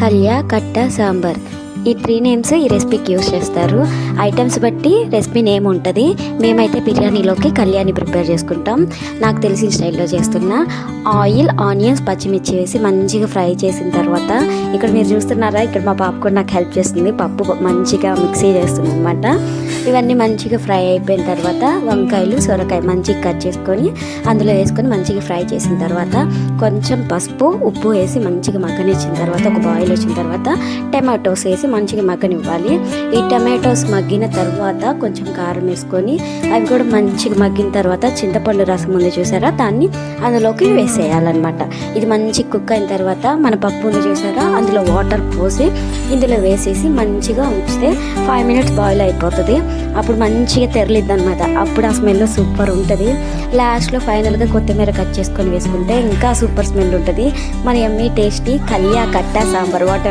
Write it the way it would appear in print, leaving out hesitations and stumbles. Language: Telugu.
కల్యా కట్ట సాంబార్. ఈ 3 నేమ్స్ ఈ రెసిపీకి యూస్ చేస్తారు. ఐటమ్స్ బట్టి రెసిపీ నేమ్ ఉంటుంది. మేమైతే బిర్యానీలోకి కళ్యాణి ప్రిపేర్ చేసుకుంటాం. నాకు తెలిసిన స్టైల్లో చేస్తున్నా. ఆయిల్, ఆనియన్స్, పచ్చిమిర్చి వేసి మంచిగా ఫ్రై చేసిన తర్వాత, ఇక్కడ మీరు చూస్తున్నారా, ఇక్కడ మా పాప కూడా నాకు హెల్ప్ చేస్తుంది. పప్పు మంచిగా మిక్సీ చేస్తుంది అనమాట. ఇవన్నీ మంచిగా ఫ్రై అయిపోయిన తర్వాత వంకాయలు, సొరకాయ మంచిగా కట్ చేసుకొని అందులో వేసుకొని మంచిగా ఫ్రై చేసిన తర్వాత కొంచెం పసుపు, ఉప్పు వేసి మంచిగా మగ్గనిచ్చిన తర్వాత, ఒక బాయిల్ వచ్చిన తర్వాత టమాటోస్ వేసి మంచిగా మగ్గనివ్వాలి. ఈ టమాటోస్ మగ్గిన తర్వాత కొంచెం కారం వేసుకొని అవి కూడా మంచిగా మగ్గిన తర్వాత చింతపండు రసం ఉంది చూసారా, దాన్ని అందులోకి వేసేయాలన్నమాట. ఇది మంచి కుక్ అయిన తర్వాత మన పప్పు ఉంది చూసారా, అందులో వాటర్ పోసి ఇందులో వేసేసి మంచిగా ఉంచితే 5 minutes బాయిల్ అయిపోతుంది. అప్పుడు మంచిగా తెరలిద్ది అనమాట. అప్పుడు ఆ స్మెల్ సూపర్ ఉంటుంది. లాస్ట్లో ఫైనల్గా కొత్తిమీర కట్ చేసుకొని వేసుకుంటే ఇంకా సూపర్ స్మెల్ ఉంటుంది. మన యమ్మీ టేస్టీ కల్యా కట్ట సాంబార్ వాట్